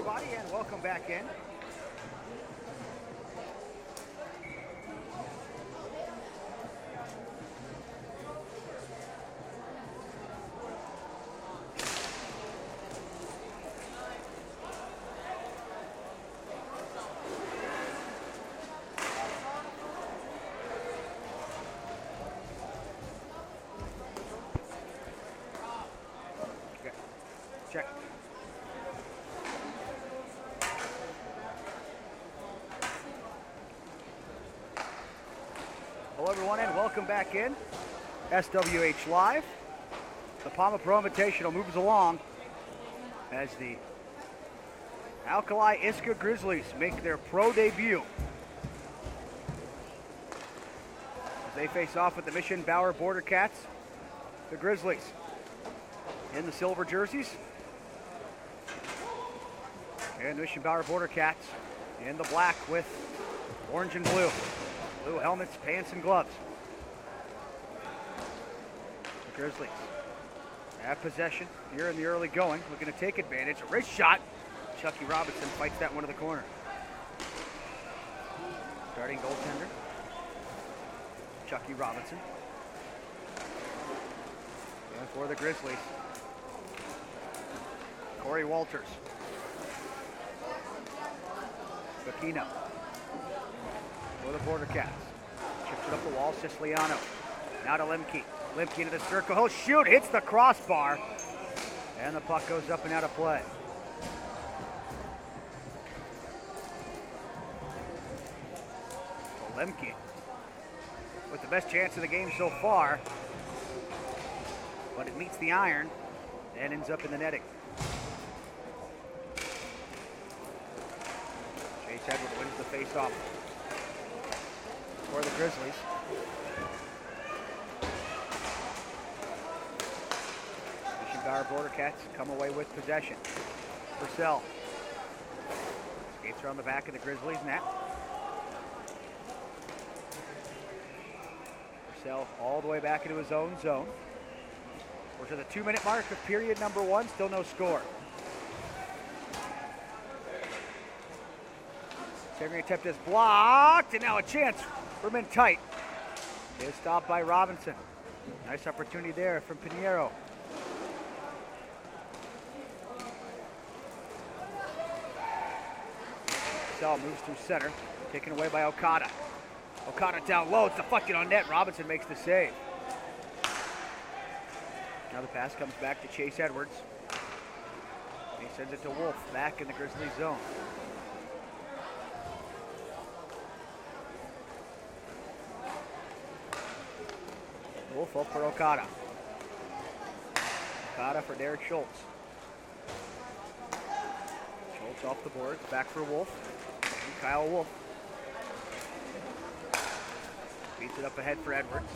everybody, and welcome back in. Okay. Check. Hello everyone and welcome back in. SWH Live. The PAMA Pro Invitational moves along as the ALKALI ISKA Grizzlies make their pro debut. As they face off with the Mission BAUER BORDERCATS, the Grizzlies in the silver jerseys. And the Mission BAUER BORDERCATS in the black with orange and blue. Blue helmets, pants, and gloves. The Grizzlies have possession here in the early going, looking to take advantage. A wrist shot. Chucky Robinson fights that one to the corner. Starting goaltender, Chucky Robinson. And for the Grizzlies, Corey Walters. Bacchino. For the BORDERCATS. Chips it up the wall, Siciliano. Now to Lemke. Lemke into the circle. He'll shoot, hits the crossbar. And the puck goes up and out of play. Lemke with the best chance of the game so far. But it meets the iron and ends up in the netting. Chase Edward wins the face-off for the Grizzlies. Mission BAUER BORDERCATS come away with possession. Purcell skates around the back of the Grizzlies net. Purcell all the way back into his own zone. We're to the 2-minute mark of period number 1, still no score. Saving attempt is blocked, and now a chance for men tight. It is stopped by Robinson. Nice opportunity there from Pinheiro. Cell moves through center, taken away by Okada. Okada down low, it's deflected on net. Robinson makes the save. Now the pass comes back to Chase Edwards. He sends it to Wolf, back in the Grizzlies zone. Wolf up for Okada. Okada for Derek Schultz. Schultz off the boards, back for Wolf. And Kyle Wolf. Beats it up ahead for Edwards.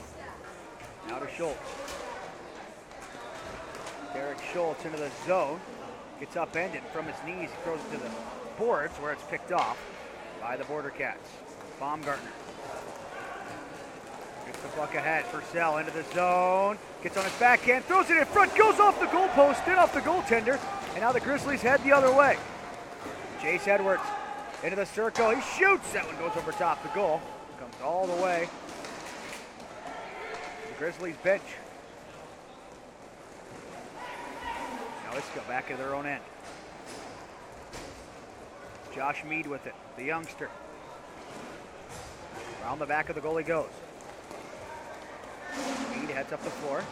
Now to Schultz. Derek Schultz into the zone. Gets upended from his knees. He throws it to the boards where it's picked off by the BORDERCATS. Baumgartner. Gets the puck ahead. Purcell into the zone. Gets on his backhand. Throws it in front. Goes off the goalpost. In off the goaltender. And now the Grizzlies head the other way. Chase Edwards into the circle. He shoots. That one goes over top the goal. Comes all the way. The Grizzlies bench. Now let's go back to their own end. Josh Mead with it, the youngster. Around the back of the goal he goes. Mead heads up the floor.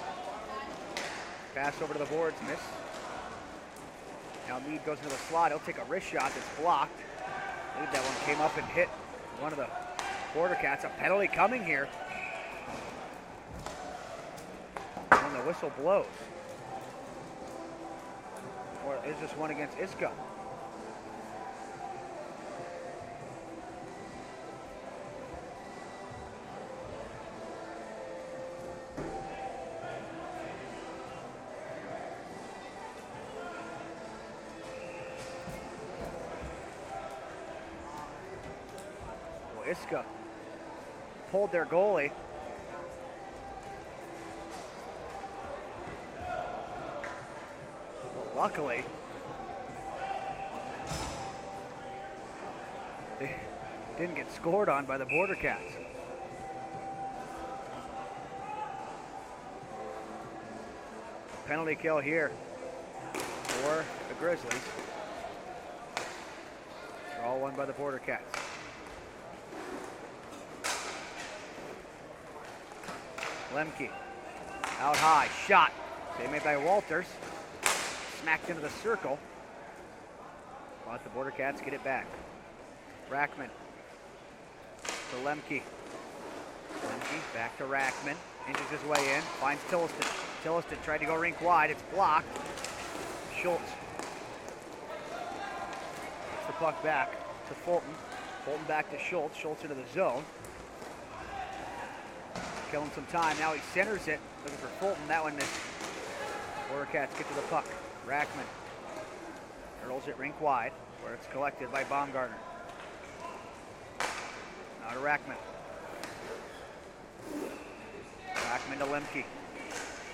Pass over to the boards, miss. Now Mead goes into the slot. He'll take a wrist shot that's blocked. I believe that one came up and hit one of the BORDERCATS. A penalty coming here. And the whistle blows. Or is this one against ISKA? Well, ISKA pulled their goalie. Luckily, didn't get scored on by the Border Cats. Penalty kill here for the Grizzlies. Draw one by the Border Cats. Lemke, out high, shot. Save made by Walters. Smacked into the circle. Let the Border Cats get it back. Rackman to Lemke. Lemke back to Rackman. Inches his way in, finds Tilliston. Tilliston tried to go rink wide, it's blocked. Schultz gets the puck back to Fulton. Fulton back to Schultz. Schultz into the zone. Killing some time. Now he centers it, looking for Fulton. That one missed. Border Cats get to the puck. Rackman hurls it rink wide, where it's collected by Baumgartner. Now to Rackman. Rackman to Lemke.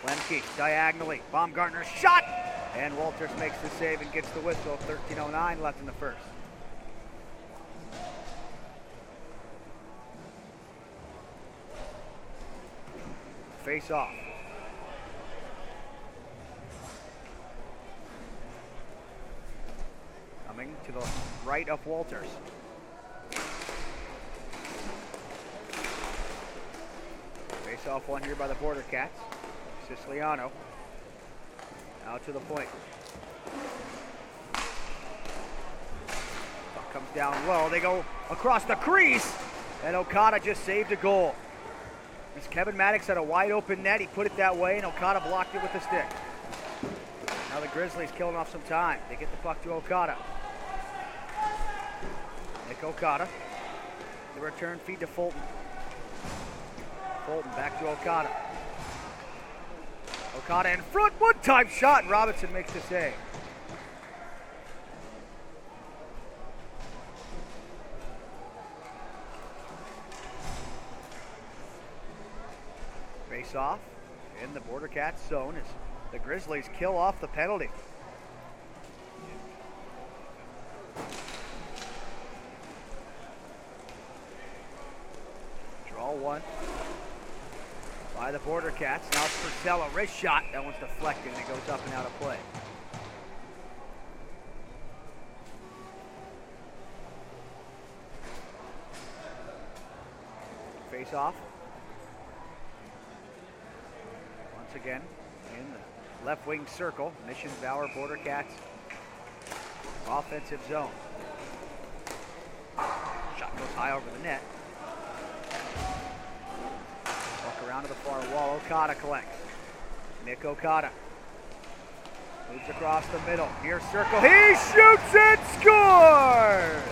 Lemke diagonally. Baumgartner shot! And Walters makes the save and gets the whistle. 13:09 left in the first. Face off. Coming to the right of Walters. Face off one here by the Border Cats. Siciliano. Out to the point. Puck comes down low. They go across the crease. And Okada just saved a goal. As Kevin Maddox had a wide open net, he put it that way, and Okada blocked it with the stick. Now the Grizzlies killing off some time. They get the puck to Okada. Nick Okada. The return feed to Fulton. Fulton back to Okada. Okada in front, one-time shot, and Robinson makes the save. Face off in the Border Cats zone as the Grizzlies kill off the penalty. Draw one by the Border Cats. Now it's Purcell, a wrist shot. That one's deflected and it goes up and out of play. Face off. Once again in the left wing circle. Mission Bauer Border Cats offensive zone. Shot goes high over the net. Walk around to the far wall. Okada collects. Nick Okada moves across the middle. Near circle. He shoots and scores!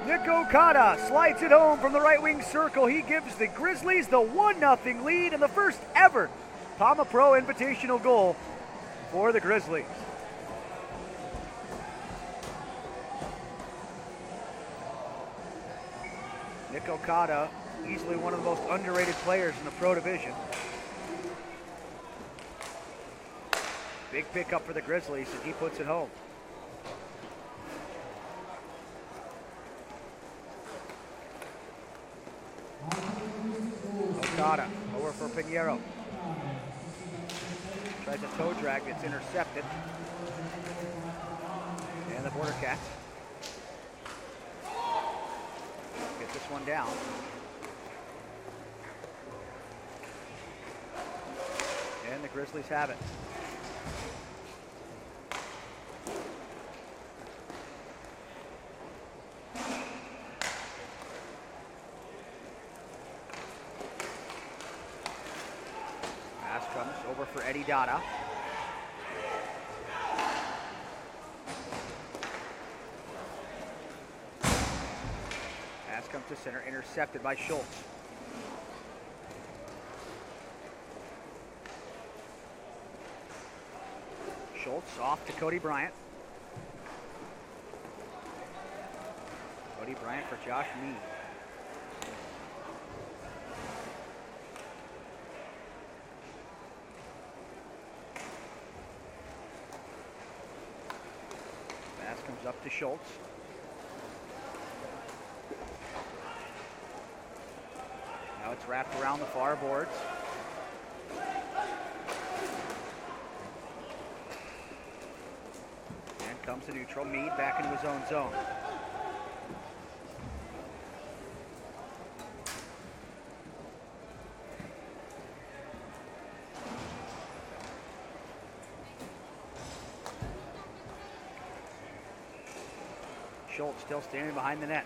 Nick Okada slides it home from the right wing circle. He gives the Grizzlies the 1-0 lead and the first ever PAMA Pro Invitational goal for the Grizzlies. Nick Okada, easily one of the most underrated players in the Pro Division. Big pickup for the Grizzlies and he puts it home. Okada over for Pinheiro. Tries a toe drag, it's intercepted. And the Border Cats get this one down. And the Grizzlies have it. Comes over for Eddie Dada. Pass comes to center, intercepted by Schultz. Schultz off to Cody Bryant. Cody Bryant for Josh Mead. Comes up to Schultz. Now it's wrapped around the far boards. And comes to neutral. Mead back into his own zone. Schultz still standing behind the net.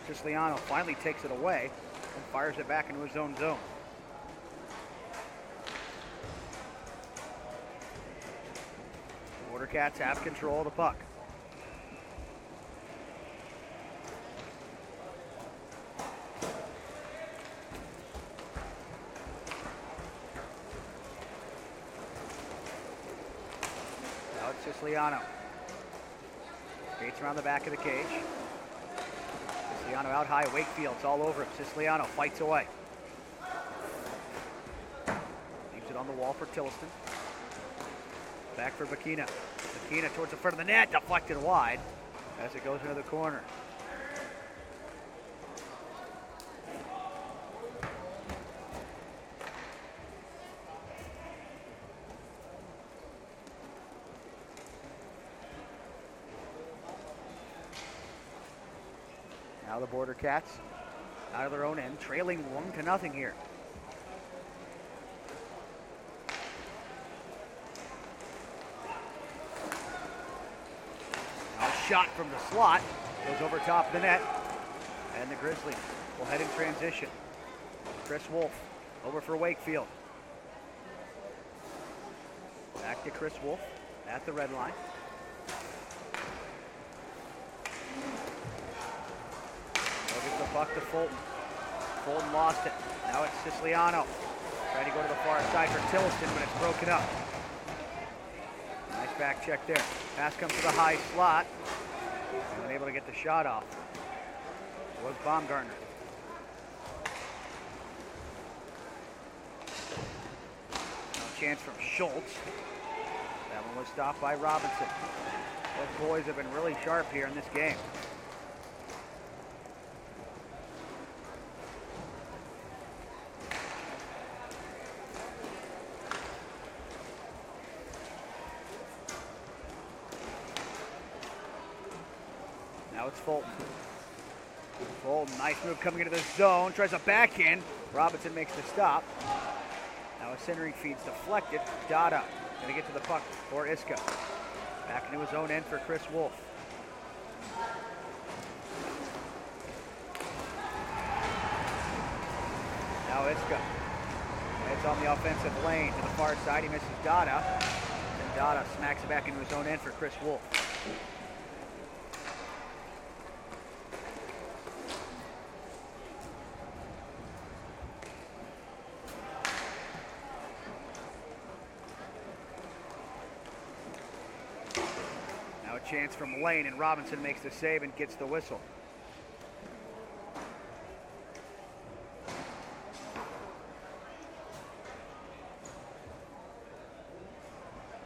Siciliano finally takes it away and fires it back into his own zone. The BORDERCATS have control of the puck. Now it's Siciliano. Skates around the back of the cage. Siciliano out high, Wakefield's all over him. Siciliano fights away. Leaves it on the wall for Tilliston. Back for Bakina. Bakina towards the front of the net, deflected wide as it goes into the corner. Now the BORDERCATS out of their own end, trailing 1-0 here. Now a shot from the slot, goes over top of the net, and the Grizzlies will head in transition. Chris Wolf over for Wakefield. Back to Chris Wolf at the red line. The puck to Fulton. Fulton lost it. Now it's Siciliano. Trying to go to the far side for Tilliston, but it's broken up. Nice back check there. Pass comes to the high slot. And unable to get the shot off. It was Baumgartner. Now a chance from Schultz. That one was stopped by Robinson. Both boys have been really sharp here in this game. Now it's Fulton. Fulton, nice move coming into the zone. Tries a backhand. Robinson makes the stop. Now a centering feed's deflected. Dada gonna get to the puck for Iska. Back into his own end for Chris Wolf. Now Iska. Heads on the offensive lane to the far side. He misses Dada. And Dada smacks it back into his own end for Chris Wolf. Chance from Lane, and Robinson makes the save and gets the whistle.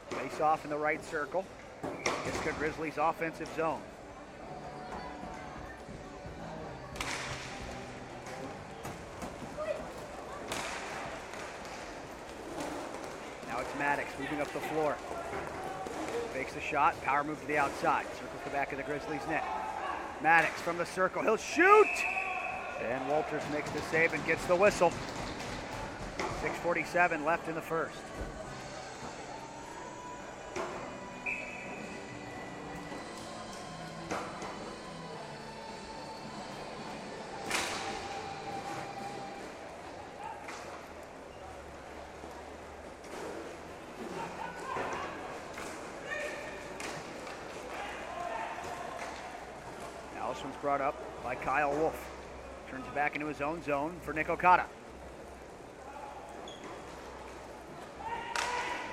Face off in the right circle. Iska Grizzlies offensive zone. Now it's Maddox moving up the floor. Fakes the shot, power move to the outside. Circles the back of the Grizzlies net. Maddox from the circle, he'll shoot! And Walters makes the save and gets the whistle. 6:47 left in the first. This one's brought up by Kyle Wolf. Turns it back into his own zone for Nick Okada.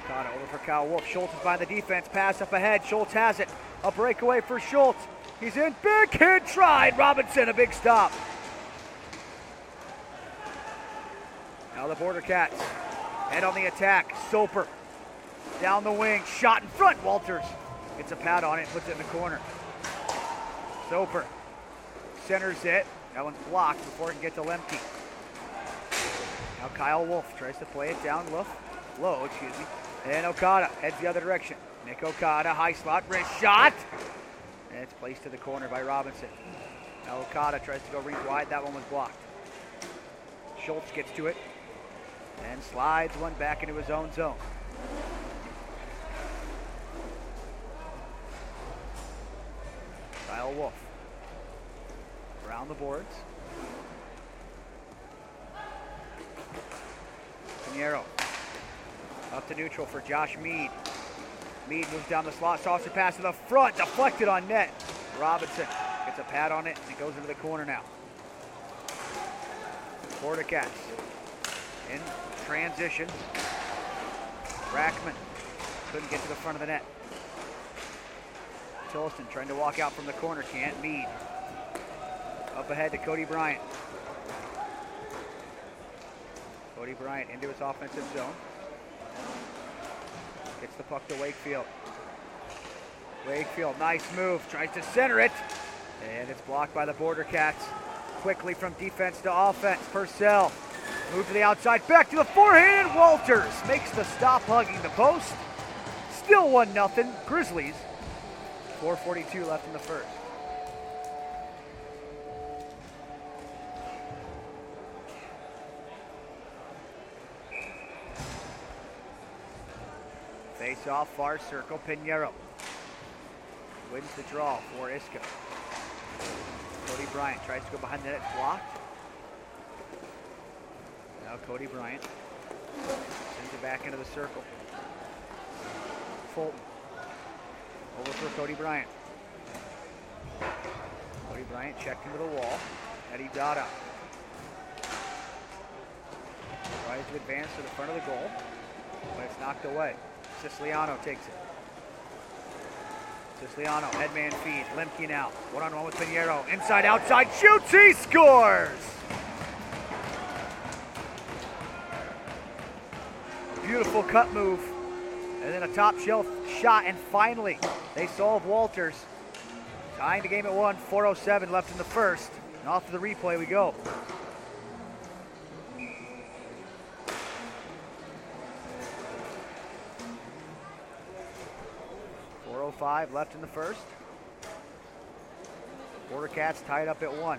Okada over for Kyle Wolf. Schultz is by the defense. Pass up ahead. Schultz has it. A breakaway for Schultz. He's in. Big hit tried. Robinson, a big stop. Now the Border Cats head on the attack. Soper down the wing, shot in front. Walters gets a pad on it, puts it in the corner. Soper centers it. That one's blocked before it can get to Lemke. Now Kyle Wolf tries to play it down low, and Okada heads the other direction. Nick Okada, high slot, wrist shot, and it's placed to the corner by Robinson. Now Okada tries to go reach wide. That one was blocked. Schultz gets to it and slides one back into his own zone. Kyle Wolf around the boards. Pinheiro up to neutral for Josh Mead. Mead moves down the slot, saucer pass to the front, deflected on net. Robinson gets a pad on it, and it goes into the corner now. Border Cats in transition. Rackman couldn't get to the front of the net. Tilliston trying to walk out from the corner, can't. Mead up ahead to Cody Bryant. Cody Bryant into his offensive zone. Gets the puck to Wakefield. Wakefield, nice move, tries to center it, and it's blocked by the Border Cats. Quickly from defense to offense. Purcell move to the outside, back to the forehand, and Walters makes the stop hugging the post. Still 1-0, Grizzlies. 4:42 left in the first. Face off, far circle, Pinheiro wins the draw for Isco. Cody Bryant tries to go behind the net, it's blocked. Now Cody Bryant sends it back into the circle. Fulton over for Cody Bryant. Cody Bryant checked into the wall. Eddie Dada tries to advance to the front of the goal, but it's knocked away. Siciliano takes it. Siciliano, headman feed. Lemke now. One-on-one with Pinheiro. Inside, outside, shoots, he scores! Beautiful cut move. And then a top shelf shot, and finally, they solve Walters. Tying the game at 1, 4:07 left in the first. And off to the replay we go. .05 left in the first. Border Cats tied up at 1.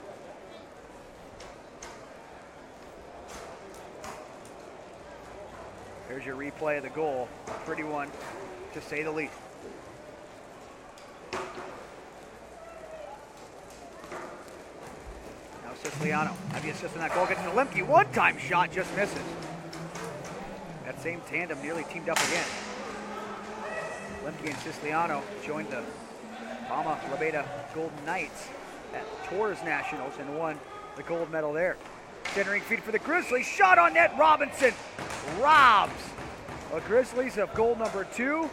Here's your replay of the goal. A pretty one, to say the least. Now Siciliano, heavy assist on that goal, gets to Lemke. One-time shot, just misses. That same tandem nearly teamed up again. Lemke and Siciliano joined the PAMA Labeta Golden Knights at Tours Nationals and won the gold medal there. Centering feed for the Grizzlies, shot on net, Robinson robs the Grizzlies of goal number 2.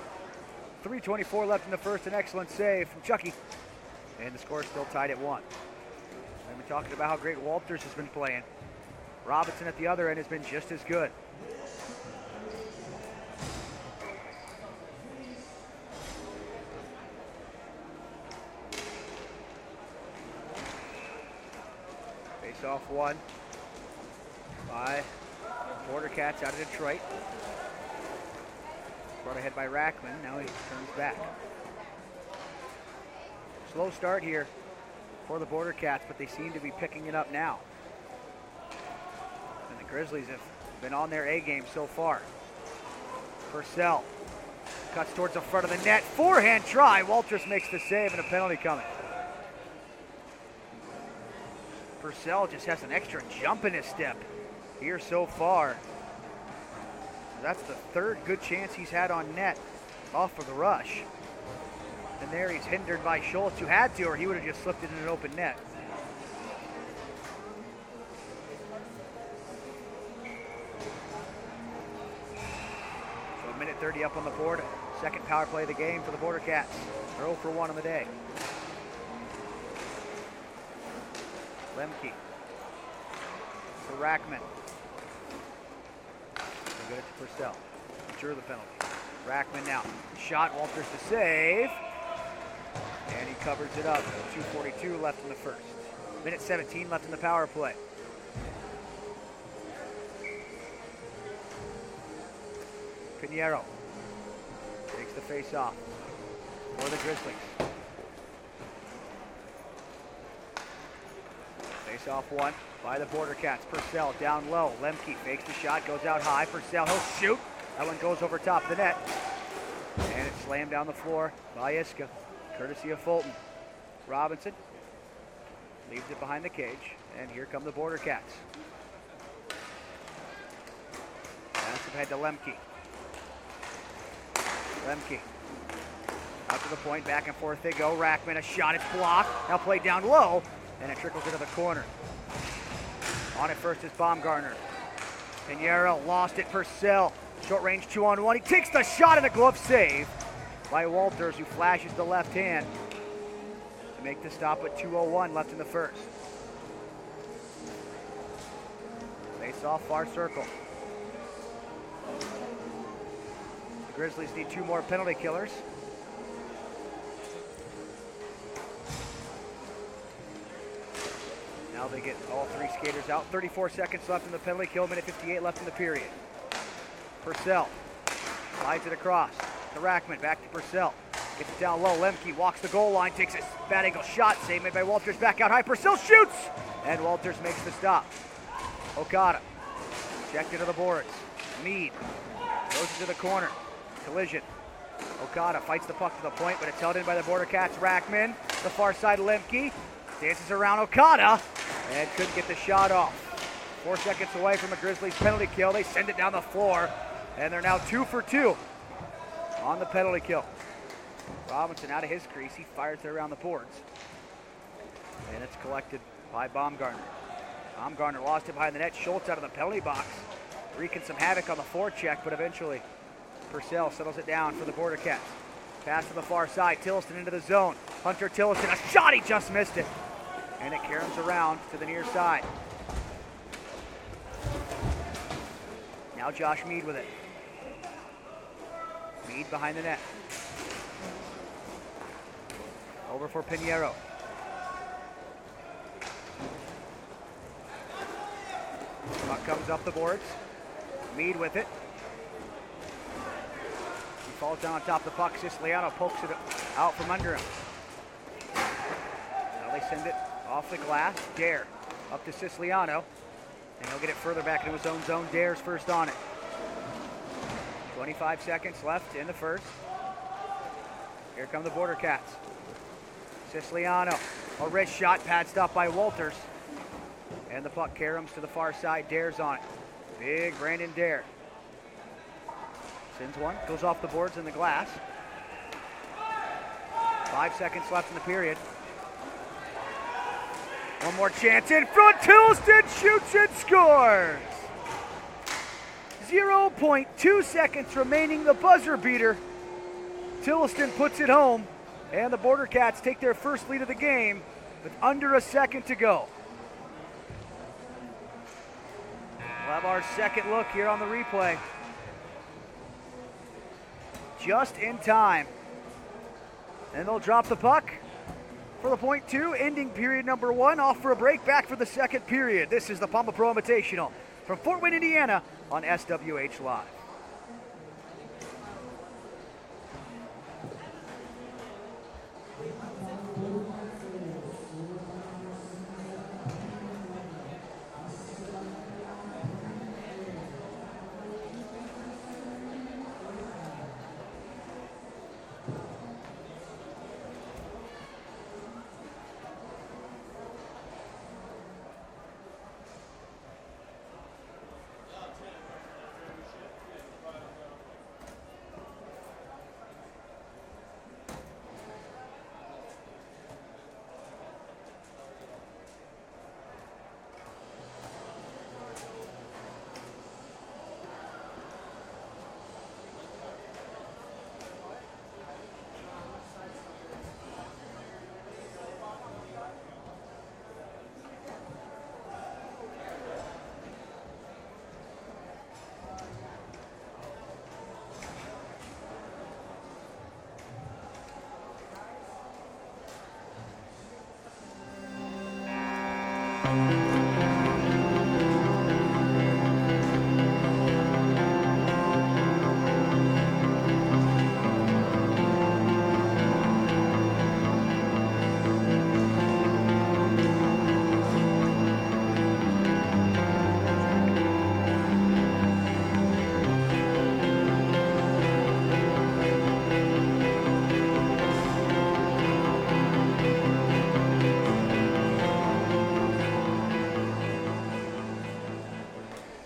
3:24 left in the first, an excellent save from Chucky. And the score is still tied at 1. We've been talking about how great Walters has been playing. Robinson at the other end has been just as good. Off one by Border Cats out of Detroit. Brought ahead by Rackman. Now he turns back. Slow start here for the Border Cats, but they seem to be picking it up now. And the Grizzlies have been on their A game so far. Purcell cuts towards the front of the net. Forehand try. Walters makes the save and a penalty coming. Purcell just has an extra jump in his step here so far. That's the third good chance he's had on net off of the rush. And there he's hindered by Schultz, who had to, or he would have just slipped it in an open net. So a minute 30 up on the board. Second power play of the game for the Border Cats. They're 0 for 1 on the day. Lemke to Rackman. get it to Purcell. Drew the penalty. Rackman now. Shot, Walters to save. And he covers it up. 2:42 left in the first. Minute 17 left in the power play. Pinheiro takes the face off for the Grizzlies. Face off one by the Bordercats. Purcell down low. Lemke fakes the shot, goes out high. Purcell, he'll shoot. That one goes over top the net. And it's slammed down the floor by Iska, courtesy of Fulton. Robinson leaves it behind the cage, and here come the Bordercats. Pass ahead to Lemke. Lemke out to the point, back and forth they go. Rackman, a shot, it's blocked. Now played down low, and it trickles into the corner. On it first is Baumgartner. Pinheiro lost it. Purcell, short range 2-on-1. He takes the shot and a glove save by Walters, who flashes the left hand to make the stop at 2:01 left in the first. Face off far circle. The Grizzlies need 2 more penalty killers. Now they get all 3 skaters out. 34 seconds left in the penalty kill, minute 58 left in the period. Purcell slides it across to Rackman, back to Purcell. Gets it down low. Lemke walks the goal line, takes a bad angle shot, save made by Walters, back out high. Purcell shoots, and Walters makes the stop. Okada checked into the boards. Mead goes into the corner. Collision. Okada fights the puck to the point, but it's held in by the Bordercats. Rackman, the far side. Lemke dances around Okada and couldn't get the shot off. 4 seconds away from a Grizzlies penalty kill. They send it down the floor, and they're now 2 for 2 on the penalty kill. Robinson out of his crease. He fires it around the boards, and it's collected by Baumgartner. Baumgartner lost it behind the net. Schultz out of the penalty box, wreaking some havoc on the forecheck, but eventually Purcell settles it down for the Bordercats. Pass to the far side. Tilliston into the zone. Hunter Tilliston, a shot, he just missed it. And it caroms around to the near side. Now Josh Mead with it. Mead behind the net. Over for Pinheiro. Puck comes up the boards. Mead with it. He falls down on top of the puck. Siciliano pokes it out from under him. Now they send it off the glass. Dare up to Siciliano. And he'll get it further back into his own zone. Dare's first on it. 25 seconds left in the first. Here come the Bordercats. Siciliano, a wrist shot, pad stop by Walters. And the puck caroms to the far side. Dare's on it. Big Brandon Dare. Sends one, goes off the boards in the glass. 5 seconds left in the period. One more chance in front. Tilliston shoots and scores. 0.2 seconds remaining. The buzzer beater. Tilliston puts it home, and the Bordercats take their first lead of the game with under a second to go. We'll have our second look here on the replay. Just in time. And they'll drop the puck for the point 2, ending period number 1. Off for a break, back for the second period. This is the PAMA Pro Invitational from Fort Wayne, Indiana on SWH Live.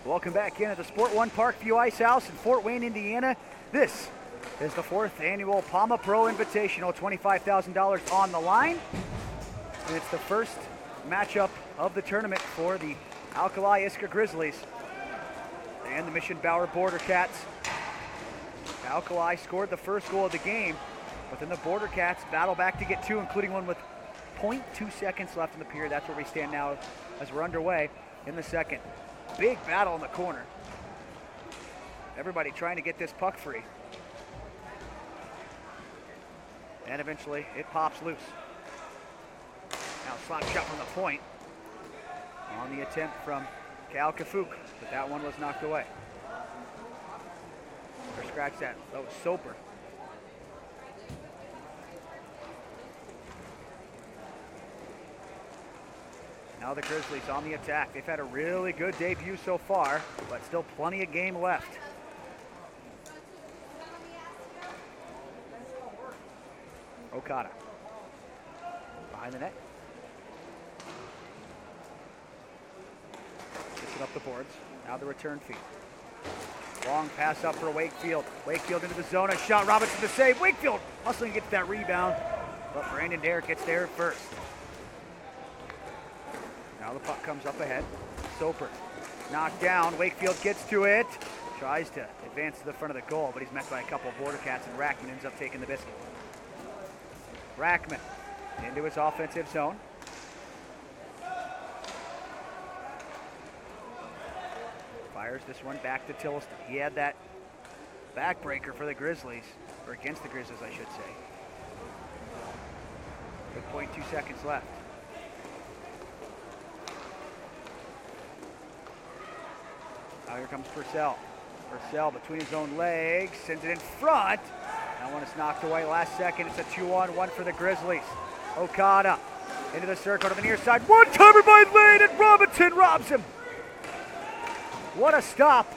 Welcome back in at the Sport One Parkview Ice House in Fort Wayne, Indiana. This is the 4th annual PAMA Pro Invitational, $25,000 on the line. And it's the first matchup of the tournament for the ALKALI Iskra Grizzlies and the Mission BAUER BORDERCATS. ALKALI scored the first goal of the game, but then the BORDERCATS battle back to get two, including one with 0.2 seconds left in the period. That's where we stand now as we're underway in the second. Big battle in the corner. Everybody trying to get this puck free. And eventually it pops loose. Now slap shot from the point on the attempt from Cal Kafuk, but that one was knocked away. Or scratch that. That was Soper. Now the Grizzlies on the attack. They've had a really good debut so far, but still plenty of game left. Okada. Behind the net. Gets it up the boards. Now the return feed. Long pass up for Wakefield. Wakefield into the zone. A shot. Robinson to save. Wakefield hustling to get that rebound, but Brandon Derrick gets there first. Now the puck comes up ahead. Soper knocked down. Wakefield gets to it. Tries to advance to the front of the goal, but he's met by a couple of BORDERCATS, and Rackman ends up taking the biscuit. Rackman into his offensive zone. Fires this one back to Tilliston. He had that backbreaker for the Grizzlies, or against the Grizzlies, I should say. With 0.2 seconds left. Now here comes Purcell. Purcell between his own legs, sends it in front. That one is knocked away last second. It's a 2-on-1 for the Grizzlies. Okada into the circle to the near side. One-timer by Lane, and Robinson robs him. What a stop.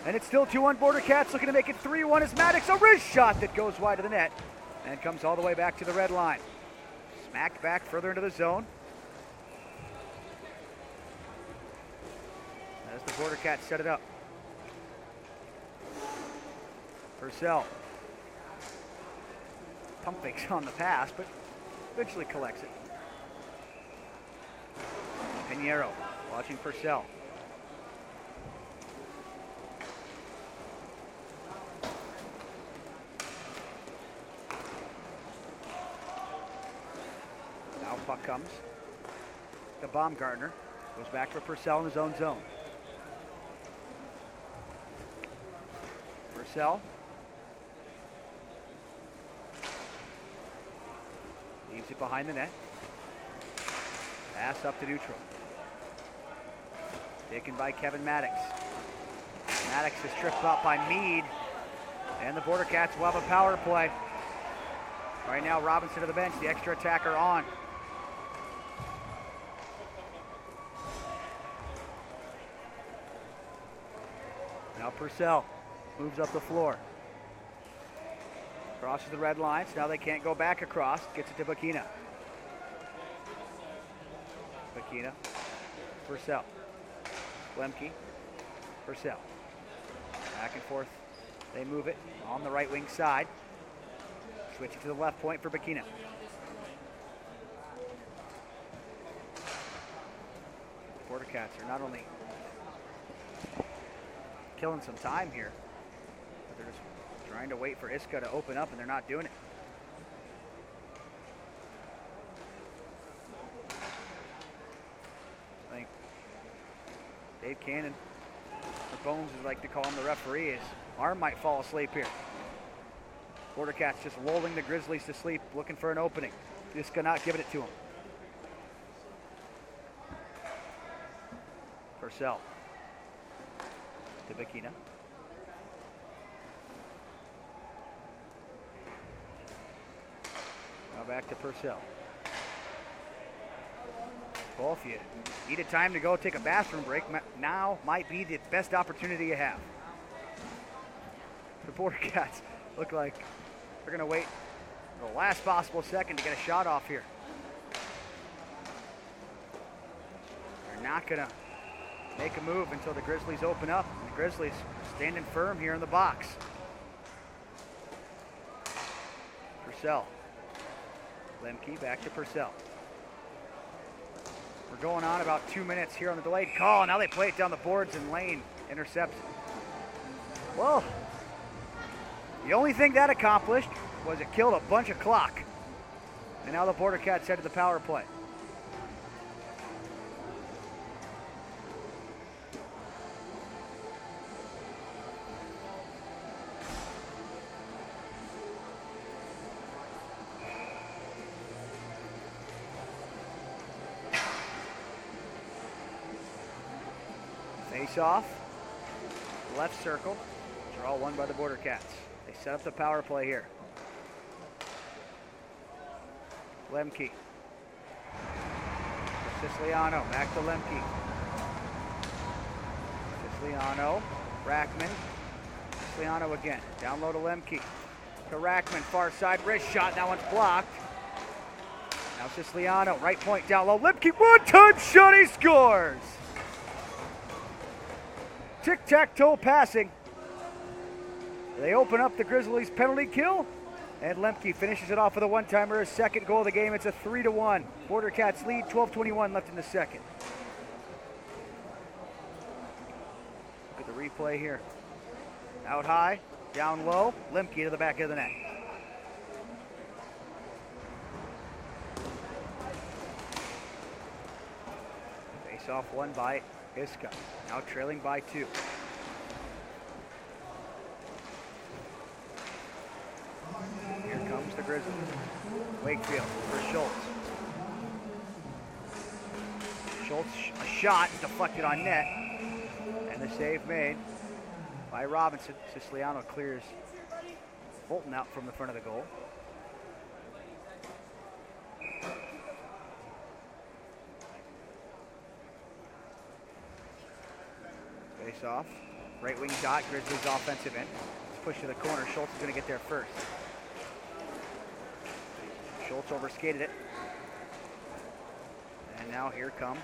And it's still 2-1 BORDERCATS, looking to make it 3-1 as Maddox, a wrist shot that goes wide of the net and comes all the way back to the red line. Smacked back further into the zone. As the BORDERCATS set it up. Purcell. Pump fakes on the pass, but eventually collects it. Pinheiro watching Purcell. Now puck comes to Baumgartner. Goes back for Purcell in his own zone. Purcell. Leaves it behind the net. Pass up to neutral. Taken by Kevin Maddox. Maddox is tripped up by Mead. And the BORDERCATS will have a power play. Right now, Robinson to the bench, the extra attacker on. Now Purcell moves up the floor. Crosses the red line, so now they can't go back across. Gets it to Bakina. Bakina. Purcell. Lemke. Purcell. Back and forth. They move it on the right wing side. Switch it to the left point for Bakina. BORDERCATS are not only killing some time here, but they're just trying to wait for Iskra to open up, and they're not doing it. I think Dave Cannon, or Bones as I like to call him, the referee, his arm might fall asleep here. BORDERCATS just lulling the Grizzlies to sleep, looking for an opening. Iskra not giving it to him. Purcell to Bikina. Now back to Purcell. Well, if you need a time to go take a bathroom break, now might be the best opportunity you have. The BORDERCATS look like they're going to wait the last possible second to get a shot off here. They're not going to make a move until the Grizzlies open up. And the Grizzlies standing firm here in the box. Purcell. Lemke back to Purcell. We're going on about 2 minutes here on the delayed call. Now they play it down the boards and Lane intercepts it. Well, the only thing that accomplished was it killed a bunch of clock. And now the BORDERCATS head to the power play. Face off, left circle. They're all won by the BORDERCATS. They set up the power play here. Lemke. Siciliano, back to Lemke. Siciliano, Rackman. Siciliano again, down low to Lemke. To Rackman, far side wrist shot, that one's blocked. Now Siciliano, right point down low. Lemke, one-time shot, he scores! Tic-tac-toe passing. They open up the Grizzlies' penalty kill, and Lemke finishes it off with a one-timer, his second goal of the game. It's a 3-1. BORDERCATS lead, 12:21 left in the second. Look at the replay here. Out high, down low, Lemke to the back of the net. Face off won by Iska, now trailing by 2. Here comes the Grizzlies. Wakefield for Schultz. Schultz, a shot deflected on net, and the save made by Robinson. Siciliano clears Fulton out from the front of the goal. Face off, right wing dot, Grizzlies offensive end. Let's push to the corner, Schultz is going to get there first. Schultz overskated it. And now here come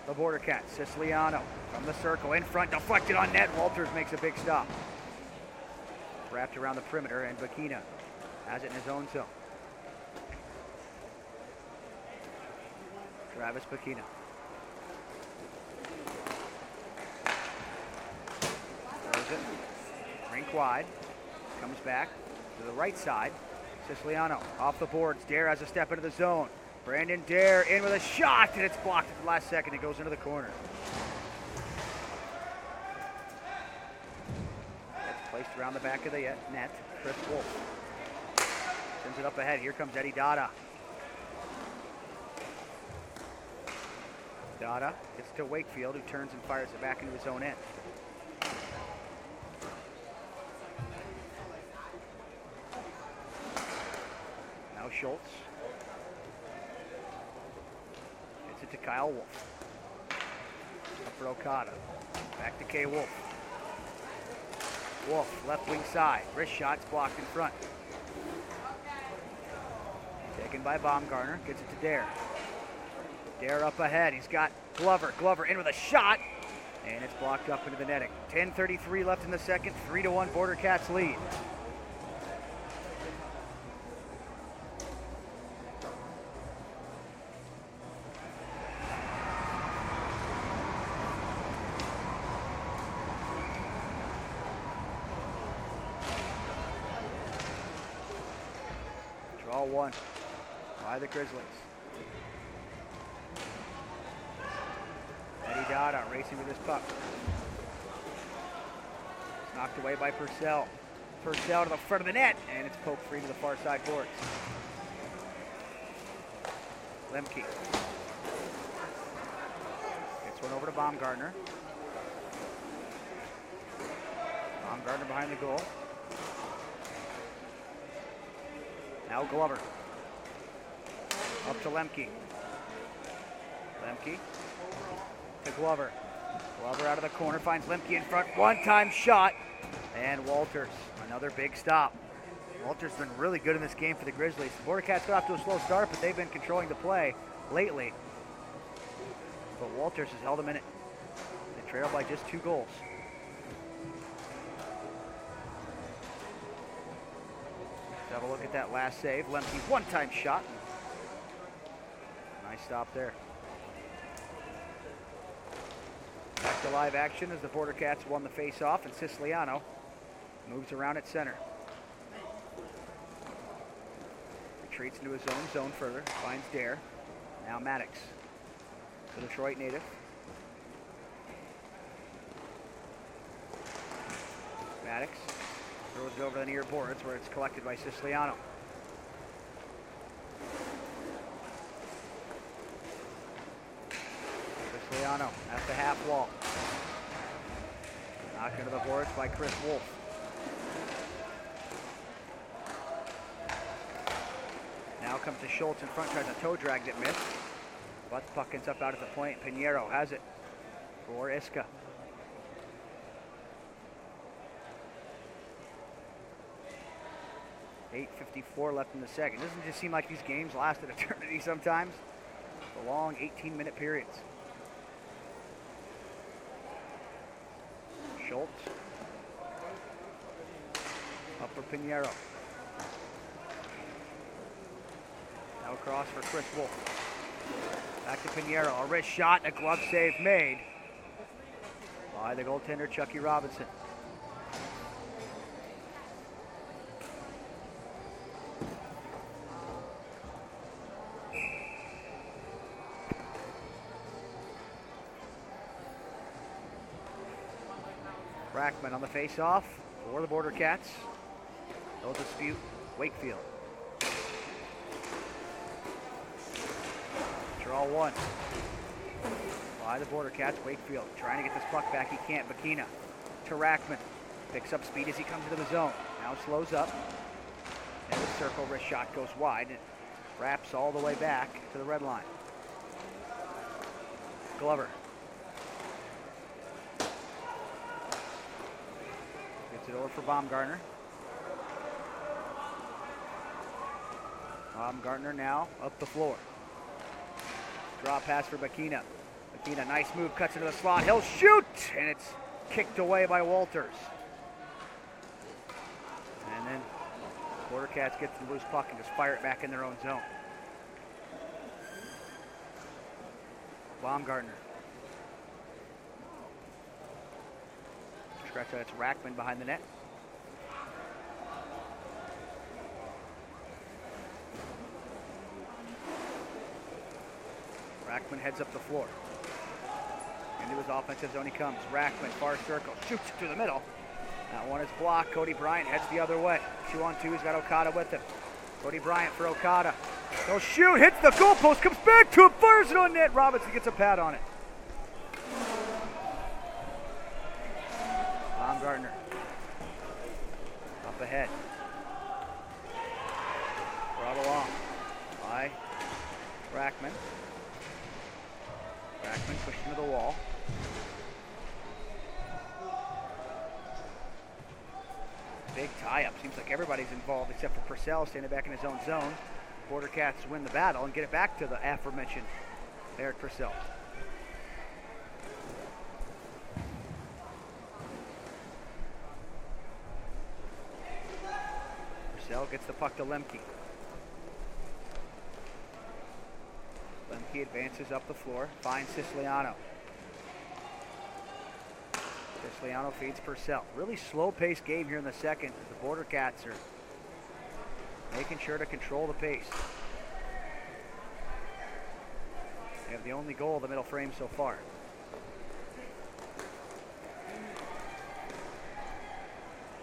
the BORDERCATS. Siciliano from the circle, in front, deflected on net. Walters makes a big stop. Wrapped around the perimeter, and Bikina has it in his own zone. Travis Bikina. Rink wide, comes back to the right side. Siciliano off the boards. Dare has a step into the zone. Brandon Dare in with a shot, and it's blocked at the last second. It goes into the corner. It's placed around the back of the net. Chris Wolf sends it up ahead. Here comes Eddie Dada. Dada gets to Wakefield, who turns and fires it back into his own end. Schultz. Gets it to Kyle Wolf. Up for Okada. Back to K. Wolf. Wolf, left wing side. Wrist shots blocked in front. Taken by Baumgartner. Gets it to Dare. Dare up ahead. He's got Glover. Glover in with a shot. And it's blocked up into the netting. 10:33 left in the second. 3-1 BORDERCATS lead. Won by the Grizzlies. Eddie Dada racing with his puck. It's knocked away by Purcell. Purcell to the front of the net, and it's poked free to the far side boards. Lemke. Gets Gets one over to Baumgartner. Baumgartner behind the goal. Now Glover. Up to Lemke. Lemke to Glover. Glover out of the corner, finds Lemke in front. One-time shot. And Walters, another big stop. Walters been really good in this game for the Grizzlies. The Bordercats got off to a slow start, but they've been controlling the play lately. But Walters has held them in it. They trail by just 2 goals. Let's have a look at that last save. Lemke, one-time shot. Nice stop there. Back to live action as the Bordercats won the face-off, and Siciliano moves around at center. Retreats into his own zone further, finds Dare. Now Maddox, the Detroit native. Maddox throws it over the near boards where it's collected by Siciliano. Siciliano at the half wall. Knocked into the boards by Chris Wolf. Now comes to Schultz in front, tries a toe drag that missed. But the puck ends up out at the point. Pinheiro has it for Iska. .8:54 left in the second. Doesn't just seem like these games last an eternity sometimes. The long 18-minute periods. Schultz. Up for Pinheiro. Now across for Chris Wolf. Back to Pinheiro. A wrist shot and a glove save made by the goaltender Chucky Robinson. Brackman on the face-off for the Bordercats. They'll dispute Wakefield. Draw 1 by the Bordercats. Wakefield trying to get this puck back. He can't. Bakina to Rackman. Picks up speed as he comes into the zone. Now slows up. And the circle wrist shot goes wide. It wraps all the way back to the red line. Glover. Gets it over for Baumgartner. Baumgartner now up the floor. Draw pass for Bakina. Bakina, nice move, cuts into the slot. He'll shoot! And it's kicked away by Walters. And then Bordercats get the loose puck and just fire it back in their own zone. Baumgartner. Scratch out, it's Rackman behind the net. Rackman heads up the floor. Into his offensive zone he comes. Rackman, far circle, shoots through the middle. That one is blocked. Cody Bryant heads the other way. 2-on-2, he's got Okada with him. Cody Bryant for Okada. He'll shoot, hits the goalpost, comes back to him, fires it on net. Robinson gets a pad on it. Baumgartner. Up ahead. Brought along by Rackman. Rackman pushed into the wall. Big tie-up. Seems like everybody's involved except for Purcell standing back in his own zone. Bordercats win the battle and get it back to the aforementioned Eric Purcell. Purcell gets the puck to Lemke. Lemke advances up the floor, finds Siciliano. Siciliano feeds Purcell. Really slow-paced game here in the second. The Bordercats are making sure to control the pace. They have the only goal of the middle frame so far.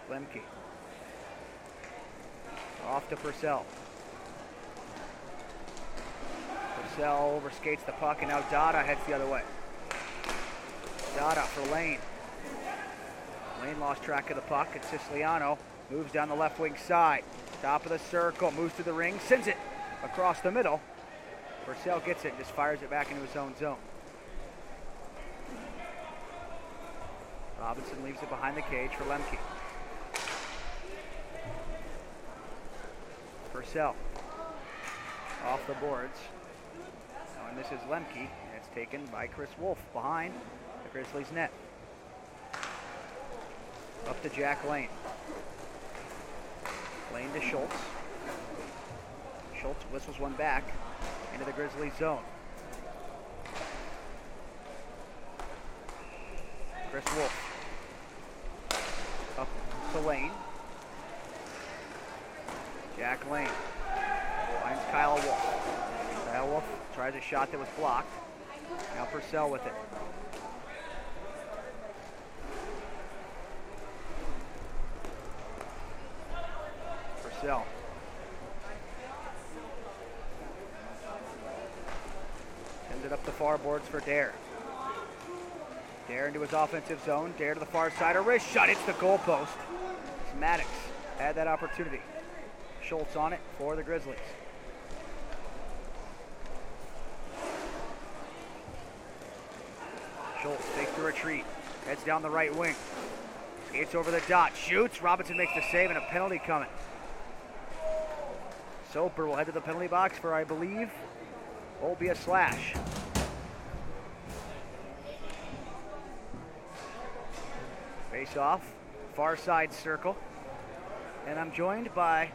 Lemke. Off to Purcell. Purcell overskates the puck, and now Dada heads the other way. Sada for Lane. Lane lost track of the puck, and Siciliano moves down the left wing side. Top of the circle, moves to the ring, sends it across the middle. Purcell gets it and just fires it back into his own zone. Robinson leaves it behind the cage for Lemke. Purcell off the boards. Oh, and this is Lemke, and it's taken by Chris Wolf behind the Grizzlies net. Up to Jack Lane. Lane to Schultz. Schultz whistles one back into the Grizzlies zone. Chris Wolf. Up to Lane. Jack Lane finds Kyle Wolf. Kyle Wolf tries a shot that was blocked. Now Purcell with it. Purcell. Sends it up the far boards for Dare. Dare into his offensive zone. Dare to the far side. A wrist shot hits the goalpost. Maddox had that opportunity. Schultz on it for the Grizzlies. Schultz takes the retreat. Heads down the right wing. Skates over the dot. Shoots. Robinson makes the save and a penalty coming. Soper will head to the penalty box for, I believe, will be a slash. Face off, far side circle. And I'm joined by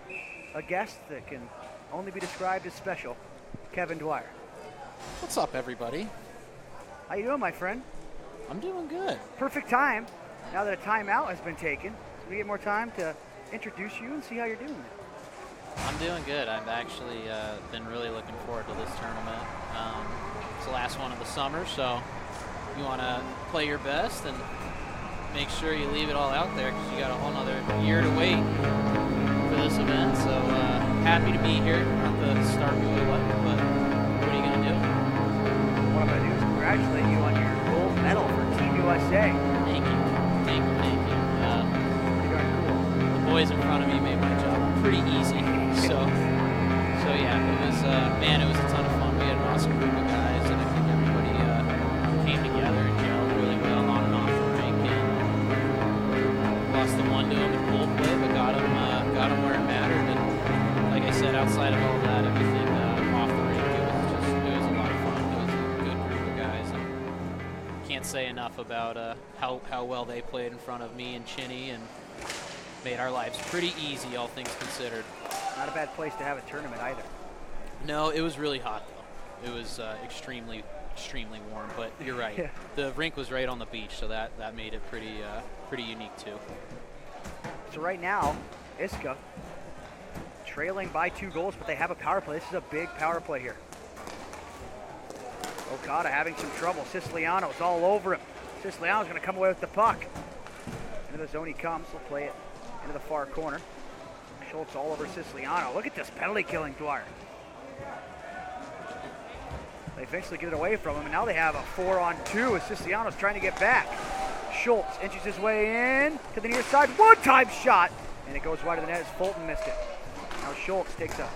a guest that can only be described as special, Kevin Dwyer. What's up, everybody? How you doing, my friend? I'm doing good. Perfect time, now that a timeout has been taken, so we get more time to introduce you and see how you're doing. I'm doing good. I've actually been really looking forward to this tournament. It's the last one of the summer, so you want to play your best and make sure you leave it all out there because you got a whole nother year to wait for this event. So happy to be here. Not the start we would like, but what are you going to do? What I'm going to do is congratulate you on your gold medal for Team USA. Thank you. Thank you. Thank you. Pretty darn cool. The boys in front of me made my job pretty easy. So yeah, it was, man, it was a ton of fun. We had an awesome group of guys, and I think everybody came together and gelled really well on and off the rink. And lost the one to him in pool play, but got him where it mattered. And like I said, outside of all that, everything off the rink, it was a lot of fun. It was a good group of guys, and can't say enough about how well they played in front of me and Chinny, and made our lives pretty easy, all things considered. Not a bad place to have a tournament either. No, it was really hot though. It was extremely warm, but you're right. Yeah. The rink was right on the beach, so that made it pretty unique too. So right now, Iska trailing by 2 goals, but they have a power play. This is a big power play here. Okada having some trouble. Siciliano's all over him. Siciliano's going to come away with the puck. Into the zone he comes. He'll play it into the far corner. Schultz all over Siciliano. Look at this penalty killing Dwyer. They eventually get it away from him, and now they have a 4-on-2 as Siciliano's trying to get back. Schultz inches his way in to the near side. One-time shot, and it goes wide of the net as Fulton missed it. Now Schultz takes a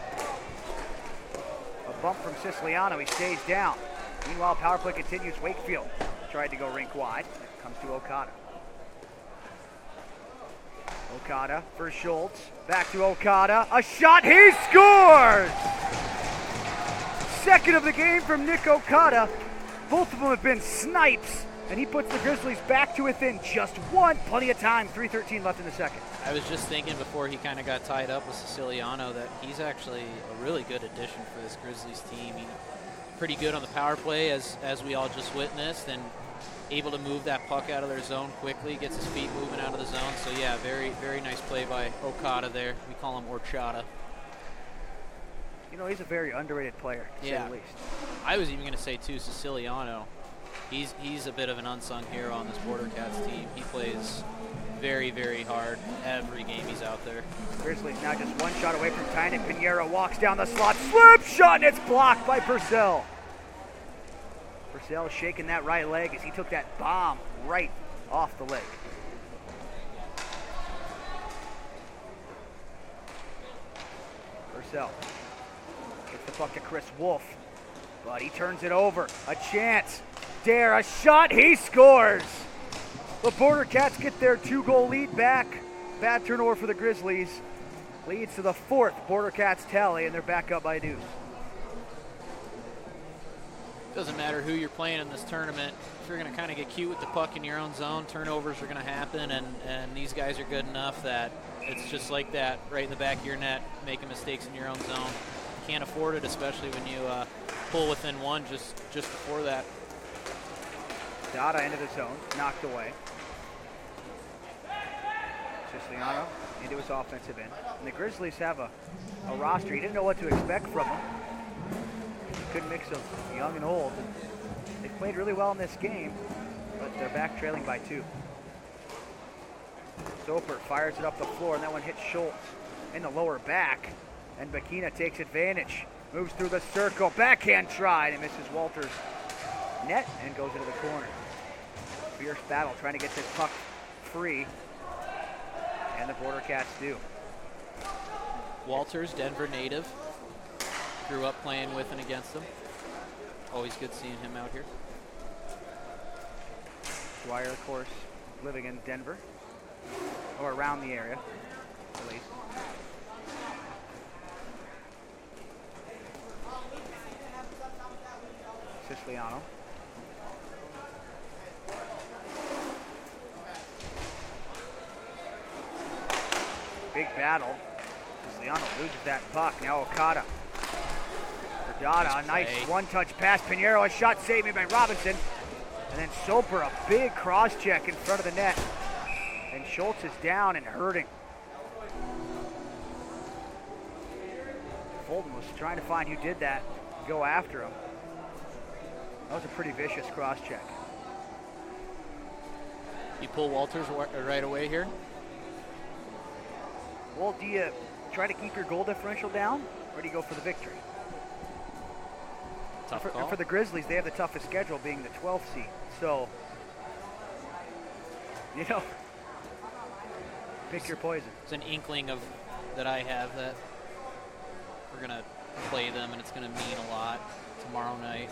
bump from Siciliano. He stays down. Meanwhile, power play continues. Wakefield tried to go rink wide. It comes to Okada. Okada for Schultz. Back to Okada. A shot. He scores! Second of the game from Nick Okada. Both of them have been snipes, and he puts the Grizzlies back to within just one. Plenty of time. 3:13 left in the second. I was just thinking before he kind of got tied up with Siciliano that he's actually a really good addition for this Grizzlies team. He's pretty good on the power play, as we all just witnessed, and able to move that puck out of their zone quickly, gets his feet moving out of the zone. So yeah, very, very nice play by Okada there. We call him Orchada. You know, he's a very underrated player, to say the least. I was even going to say, too, Siciliano. He's a bit of an unsung hero on this BORDERCATS team. He plays very, very hard every game he's out there. Grizzlies now just one shot away from tying it. Pinheiro walks down the slot, slip shot, and it's blocked by Purcell. Purcell shaking that right leg as he took that bomb right off the leg. Purcell gets the puck to Chris Wolf, but he turns it over. A chance. Dare, a shot, he scores! The Border Cats get their 2-goal lead back. Bad turnover for the Grizzlies. Leads to the 4th Border Cats tally, and they're back up by deuce. Doesn't matter who you're playing in this tournament. If you're going to kind of get cute with the puck in your own zone, turnovers are going to happen, and these guys are good enough that it's just like that, right in the back of your net, making mistakes in your own zone. Can't afford it, especially when you pull within one just before that. Dada into the zone, knocked away. Siciliano into his offensive end. And the Grizzlies have a roster. You didn't know what to expect from them. Good mix of young and old. They've played really well in this game, but they're back trailing by 2. Soper fires it up the floor, and that one hits Schultz in the lower back. And Bakina takes advantage. Moves through the circle. Backhand try, and misses Walters' net and goes into the corner. Fierce battle trying to get this puck free. And the Border Cats do. Walters, Denver native. Grew up playing with and against them. Always good seeing him out here. Dwyer, of course, living in Denver. Or around the area, at least. Siciliano. Big battle. Siciliano loses that puck. Now Okada. For Dada, a nice one-touch pass. Pinheiro, a shot saved made by Robinson. And then Soper, a big cross-check in front of the net. And Schultz is down and hurting. Fulton was trying to find who did that, go after him. That was a pretty vicious cross-check. You pull Walters right away here? Well, do you try to keep your goal differential down, or do you go for the victory? Tough call. And for the Grizzlies, they have the toughest schedule, being the 12th seed. So, you know, pick your poison. It's an inkling of that I have that we're going to play them, and it's going to mean a lot tomorrow night.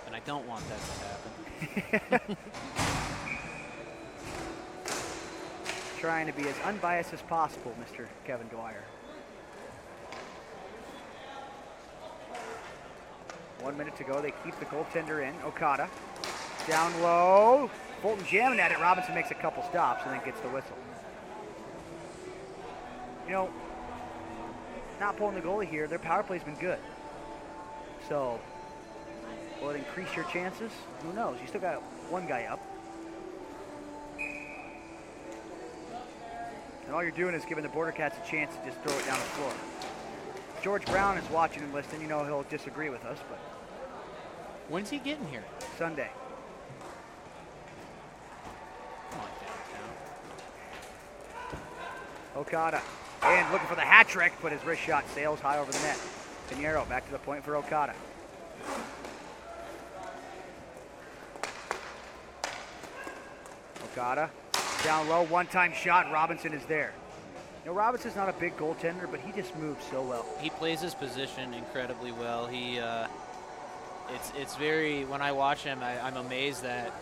And I don't want that to happen. Trying to be as unbiased as possible, Mr. Kevin Dwyer. 1 minute to go. They keep the goaltender in. Okada down low. Fulton jamming at it. Robinson makes a couple stops and then gets the whistle. You know, not pulling the goalie here, their power play's been good. So, will it increase your chances? Who knows? You still got one guy up. And all you're doing is giving the Border Cats a chance to just throw it down the floor. George Brown is watching and listening. You know he'll disagree with us, but when's he getting here? Sunday. Come on, downtown. Okada in looking for the hat trick, but his wrist shot sails high over the net. Pinheiro back to the point for Okada. Okada down low, one-time shot. Robinson is there. You know, Robinson's not a big goaltender, but he just moves so well. He plays his position incredibly well. He, it's very, when I watch him, I'm amazed that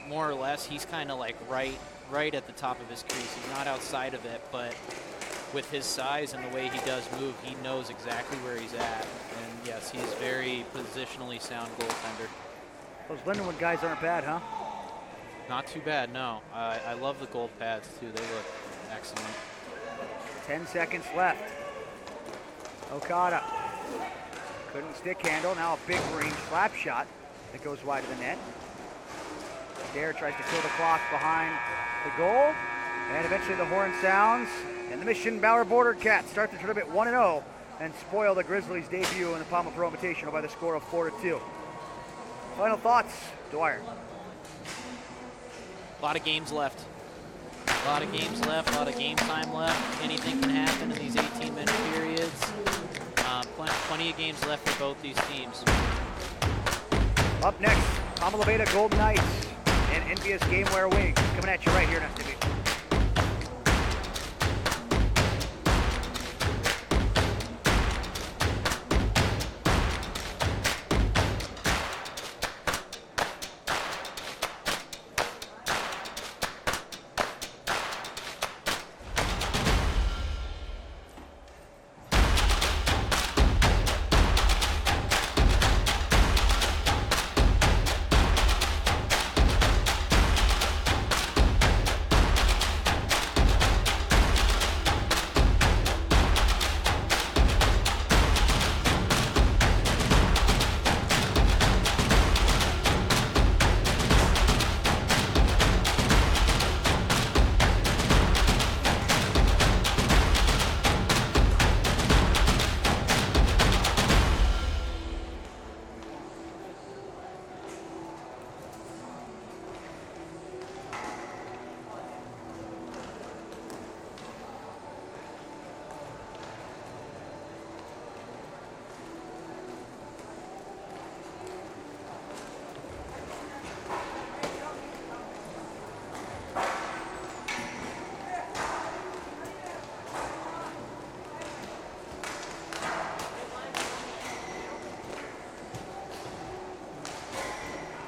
more or less he's kind of like right at the top of his crease. He's not outside of it, but with his size and the way he does move, he knows exactly where he's at. And yes, he's very positionally sound goaltender. Those Lindenwood guys aren't bad, huh? Not too bad, no. I love the gold pads too. They look excellent. 10 seconds left. Okada couldn't stick handle. Now a big range slap shot that goes wide of the net. Dare tries to kill the clock behind the goal. And eventually the horn sounds. And the Mission Bauer Border Cats start the tournament 1-0 and spoil the Grizzlies' debut in the PAMA Pro Invitational by the score of 4-2. Final thoughts, Dwyer. A lot of games left. A lot of games left, a lot of game time left. Anything can happen in these 18-minute periods. Plenty of games left for both these teams. Up next, PAMA Golden Knights and Envious Gameware Wings coming at you right here next to me.